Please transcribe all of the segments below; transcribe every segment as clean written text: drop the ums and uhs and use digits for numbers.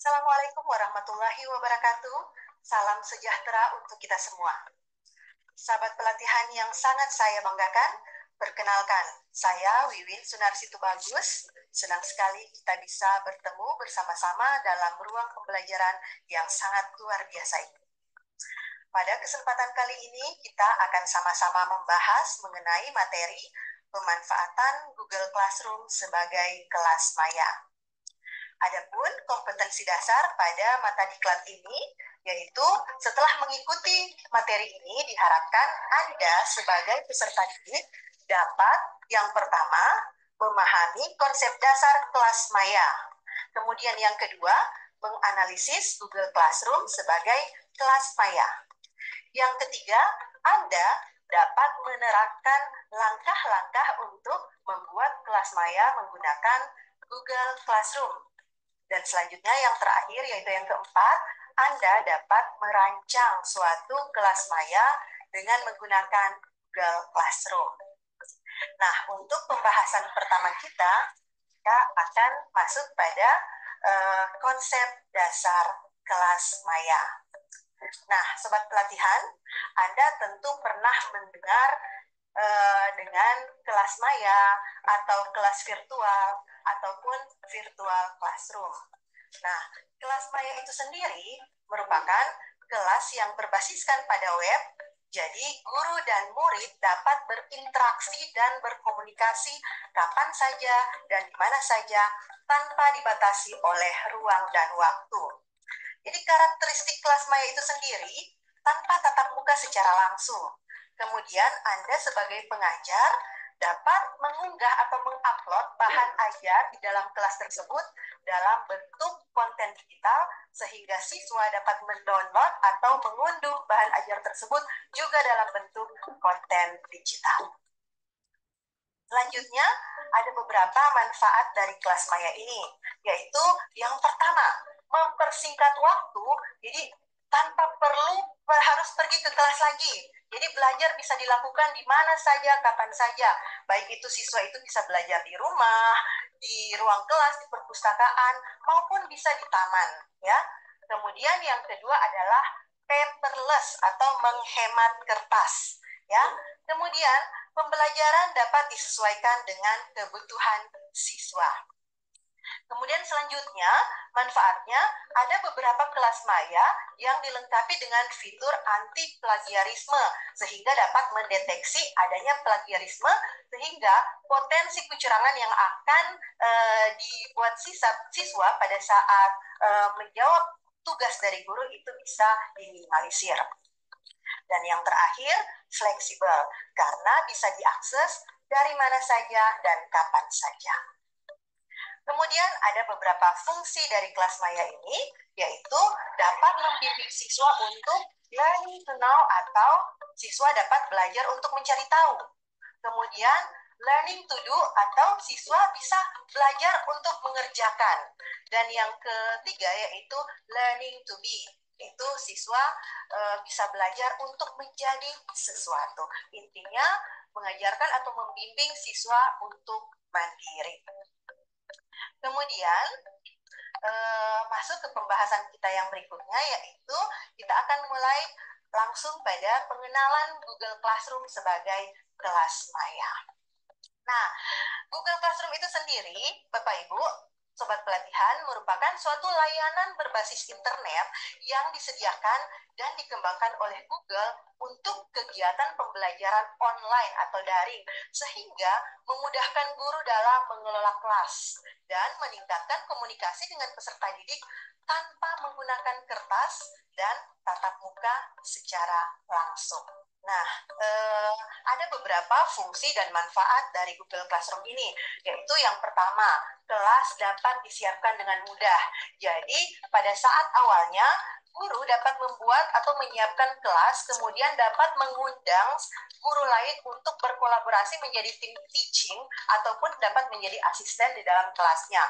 Assalamualaikum warahmatullahi wabarakatuh. Salam sejahtera untuk kita semua. Sahabat pelatihan yang sangat saya banggakan, perkenalkan, saya Wiwin Sunarsitu Bagus. Senang sekali kita bisa bertemu bersama-sama dalam ruang pembelajaran yang sangat luar biasa ini. Pada kesempatan kali ini, kita akan sama-sama membahas mengenai materi pemanfaatan Google Classroom sebagai kelas maya. Adapun kompetensi dasar pada mata diklat ini, yaitu setelah mengikuti materi ini diharapkan Anda sebagai peserta didik dapat yang pertama memahami konsep dasar kelas maya. Kemudian yang kedua, menganalisis Google Classroom sebagai kelas maya. Yang ketiga, Anda dapat menerapkan langkah-langkah untuk membuat kelas maya menggunakan Google Classroom. Dan selanjutnya yang terakhir yaitu yang keempat, Anda dapat merancang suatu kelas maya dengan menggunakan Google Classroom. Nah, untuk pembahasan pertama kita akan masuk pada konsep dasar kelas maya. Nah, sobat pelatihan, Anda tentu pernah mendengar dengan kelas maya atau kelas virtual ataupun virtual classroom. Nah, kelas maya itu sendiri merupakan kelas yang berbasiskan pada web, jadi guru dan murid dapat berinteraksi dan berkomunikasi kapan saja dan di mana saja tanpa dibatasi oleh ruang dan waktu. Jadi karakteristik kelas maya itu sendiri tanpa tatap muka secara langsung. Kemudian Anda sebagai pengajar dapat mengunggah atau mengupload bahan ajar di dalam kelas tersebut dalam bentuk konten digital sehingga siswa dapat mendownload atau mengunduh bahan ajar tersebut juga dalam bentuk konten digital. Selanjutnya, ada beberapa manfaat dari kelas maya ini, yaitu yang pertama, mempersingkat waktu, jadi tanpa perlu harus pergi ke kelas lagi. Jadi belajar bisa dilakukan di mana saja, kapan saja. Baik itu siswa itu bisa belajar di rumah, di ruang kelas, di perpustakaan, maupun bisa di taman. Ya. Kemudian yang kedua adalah paperless atau menghemat kertas. Ya. Kemudian pembelajaran dapat disesuaikan dengan kebutuhan siswa. Kemudian selanjutnya, manfaatnya ada beberapa kelas maya yang dilengkapi dengan fitur anti plagiarisme sehingga dapat mendeteksi adanya plagiarisme sehingga potensi kecurangan yang akan dibuat siswa pada saat menjawab tugas dari guru itu bisa diminimalisir. Dan yang terakhir, fleksibel karena bisa diakses dari mana saja dan kapan saja. Kemudian ada beberapa fungsi dari kelas maya ini, yaitu dapat membimbing siswa untuk learning to know atau siswa dapat belajar untuk mencari tahu. Kemudian learning to do atau siswa bisa belajar untuk mengerjakan. Dan yang ketiga yaitu learning to be, itu siswa bisa belajar untuk menjadi sesuatu. Intinya mengajarkan atau membimbing siswa untuk mandiri. Kemudian masuk ke pembahasan kita yang berikutnya, yaitu kita akan mulai langsung pada pengenalan Google Classroom sebagai kelas maya. Nah, Google Classroom itu sendiri, Bapak Ibu, Sobat Pelatihan, merupakan suatu layanan berbasis internet yang disediakan dan dikembangkan oleh Google untuk kegiatan pembelajaran online atau daring, sehingga memudahkan guru dalam mengelola kelas dan meningkatkan komunikasi dengan peserta didik tanpa menggunakan kertas dan tatap muka secara langsung. Nah, ada beberapa fungsi dan manfaat dari Google Classroom ini, yaitu yang pertama, kelas dapat disiapkan dengan mudah. Jadi, pada saat awalnya, guru dapat membuat atau menyiapkan kelas, kemudian dapat mengundang guru lain untuk berkolaborasi menjadi tim teaching, ataupun dapat menjadi asisten di dalam kelasnya.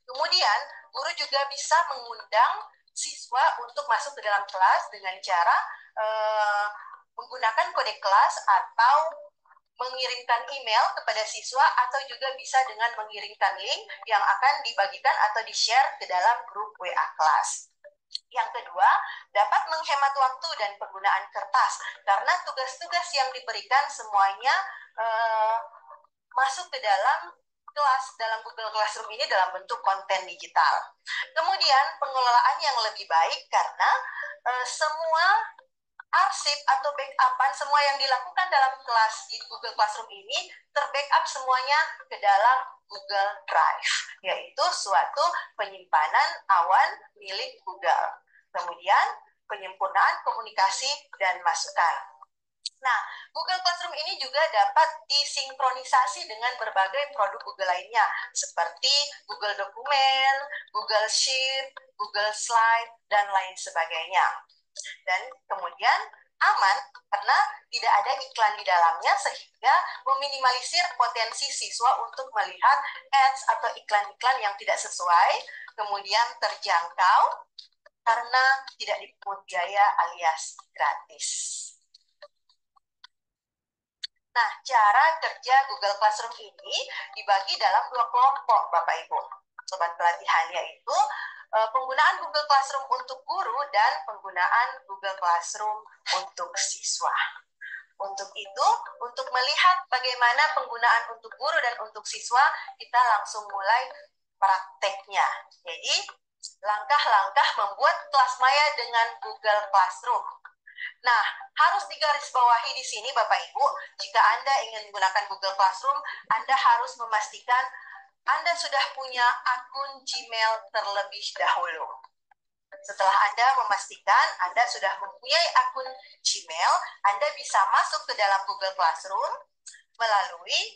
Kemudian, guru juga bisa mengundang siswa untuk masuk ke dalam kelas dengan cara menggunakan kode kelas atau mengirimkan email kepada siswa atau juga bisa dengan mengirimkan link yang akan dibagikan atau di-share ke dalam grup WA kelas. Yang kedua, dapat menghemat waktu dan penggunaan kertas karena tugas-tugas yang diberikan semuanya masuk ke dalam kelas dalam Google Classroom ini dalam bentuk konten digital. Kemudian pengelolaan yang lebih baik karena semua arsip atau backupan semua yang dilakukan dalam kelas di Google Classroom ini terbackup semuanya ke dalam Google Drive, yaitu suatu penyimpanan awan milik Google. Kemudian penyempurnaan komunikasi dan masukan. Nah, Google Classroom ini juga dapat disinkronisasi dengan berbagai produk Google lainnya, seperti Google Dokumen, Google Sheet, Google Slide, dan lain sebagainya. Dan kemudian aman karena tidak ada iklan di dalamnya sehingga meminimalisir potensi siswa untuk melihat ads atau iklan-iklan yang tidak sesuai, kemudian terjangkau karena tidak dipungut biaya alias gratis. Nah, cara kerja Google Classroom ini dibagi dalam 2 kelompok, Bapak Ibu. Sobat pelatihan, yaitu penggunaan Google Classroom untuk guru dan penggunaan Google Classroom untuk siswa. Untuk itu, untuk melihat bagaimana penggunaan untuk guru dan untuk siswa, kita langsung mulai prakteknya. Jadi, langkah-langkah membuat kelas maya dengan Google Classroom. Nah, harus digarisbawahi di sini Bapak Ibu, jika Anda ingin menggunakan Google Classroom, Anda harus memastikan Anda sudah punya akun Gmail terlebih dahulu. Setelah Anda memastikan Anda sudah mempunyai akun Gmail, Anda bisa masuk ke dalam Google Classroom melalui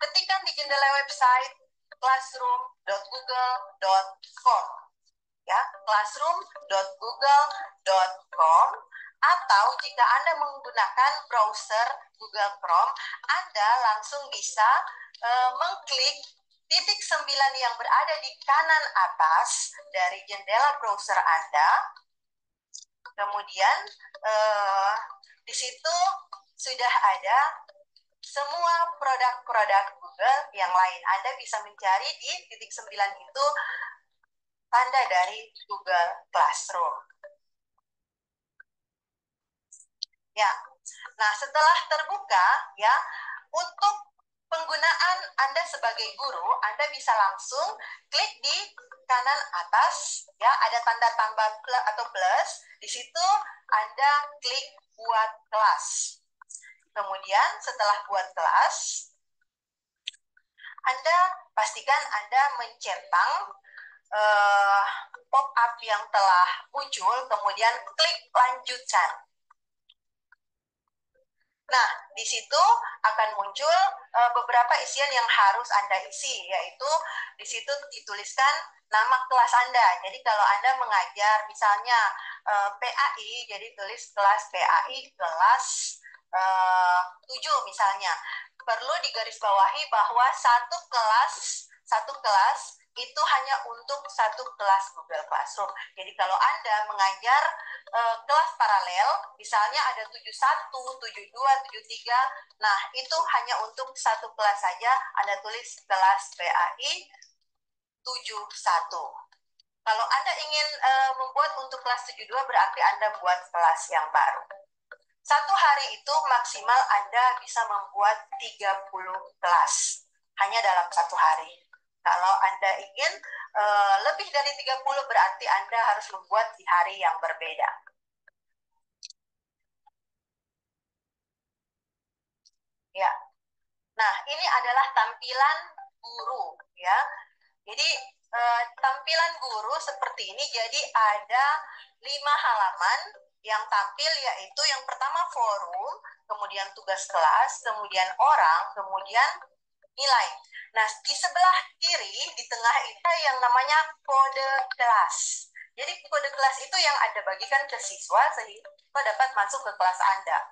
ketikan di jendela website classroom.google.com. Ya, classroom.google.com, atau jika Anda menggunakan browser Google Chrome, Anda langsung bisa mengklik titik 9 yang berada di kanan atas dari jendela browser Anda. Kemudian di situ sudah ada semua produk-produk Google yang lain. Anda bisa mencari di titik 9 itu tanda dari Google Classroom. Ya, nah setelah terbuka, ya, untuk penggunaan Anda sebagai guru, Anda bisa langsung klik di kanan atas, ya, ada tanda tambah atau plus. Di situ Anda klik buat kelas. Kemudian setelah buat kelas, Anda pastikan Anda mencentang pop-up yang telah muncul, kemudian klik lanjutkan. Nah, di situ akan muncul beberapa isian yang harus Anda isi, yaitu di situ dituliskan nama kelas Anda. Jadi kalau Anda mengajar misalnya PAI, jadi tulis kelas PAI kelas 7 misalnya. Perlu digarisbawahi bahwa satu kelas itu hanya untuk satu kelas Google Classroom. Jadi kalau Anda mengajar kelas paralel, misalnya ada 71, 72, 73, nah itu hanya untuk satu kelas saja, Anda tulis kelas PAI 71. Kalau Anda ingin membuat untuk kelas 72, berarti Anda buat kelas yang baru. Satu hari itu maksimal Anda bisa membuat 30 kelas, hanya dalam satu hari. Kalau Anda ingin lebih dari 30, berarti Anda harus membuat di hari yang berbeda. Ya. Nah, ini adalah tampilan guru, ya. Jadi tampilan guru seperti ini. Jadi ada 5 halaman yang tampil, yaitu yang pertama forum, kemudian tugas kelas, kemudian orang, kemudian nilai. Nah, di sebelah kiri, di tengah itu yang namanya kode kelas. Jadi kode kelas itu yang Anda bagikan ke siswa sehingga dapat masuk ke kelas Anda.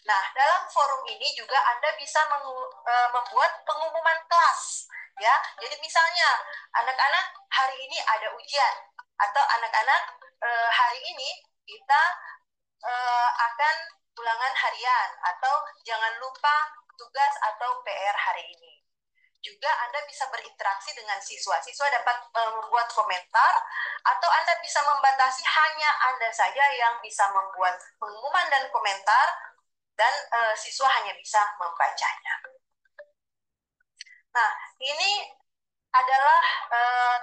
Nah, dalam forum ini juga Anda bisa membuat pengumuman kelas. Ya, jadi misalnya anak-anak hari ini ada ujian, atau anak-anak hari ini kita akan ulangan harian atau jangan lupa tugas atau PR hari ini. Juga Anda bisa berinteraksi dengan siswa. Siswa dapat membuat komentar atau Anda bisa membatasi hanya Anda saja yang bisa membuat pengumuman dan komentar dan siswa hanya bisa membacanya. Nah, ini adalah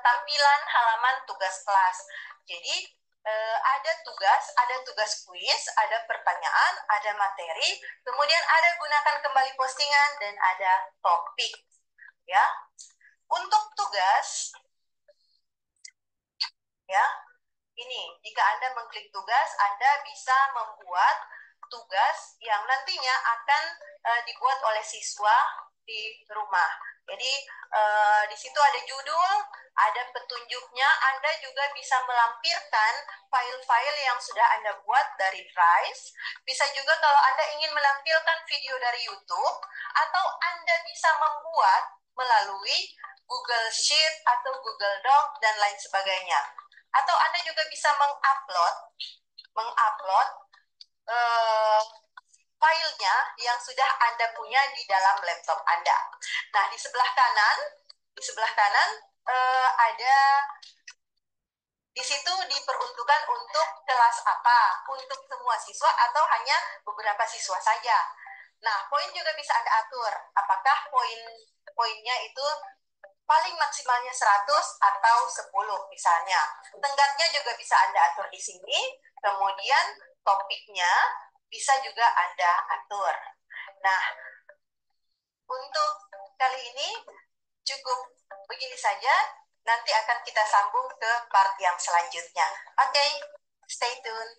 tampilan halaman tugas kelas. Jadi ada tugas kuis, ada pertanyaan, ada materi, kemudian ada gunakan kembali postingan dan ada topik. Ya, untuk tugas, ya, ini jika Anda mengklik tugas, Anda bisa membuat tugas yang nantinya akan dibuat oleh siswa di rumah. Jadi di situ ada judul, ada petunjuknya. Anda juga bisa melampirkan file-file yang sudah Anda buat dari Drive. Bisa juga kalau Anda ingin menampilkan video dari YouTube, atau Anda bisa membuat melalui Google Sheet atau Google Doc dan lain sebagainya. Atau Anda juga bisa mengupload filenya yang sudah Anda punya di dalam laptop Anda. Nah, di sebelah kanan ada di situ diperuntukkan untuk kelas apa, untuk semua siswa atau hanya beberapa siswa saja. Nah, poin juga bisa Anda atur. Apakah poinnya itu paling maksimalnya 100 atau 10 misalnya. Tenggatnya juga bisa Anda atur di sini. Kemudian topiknya bisa juga Anda atur. Nah, untuk kali ini cukup begini saja. Nanti akan kita sambung ke part yang selanjutnya. Oke, stay tune.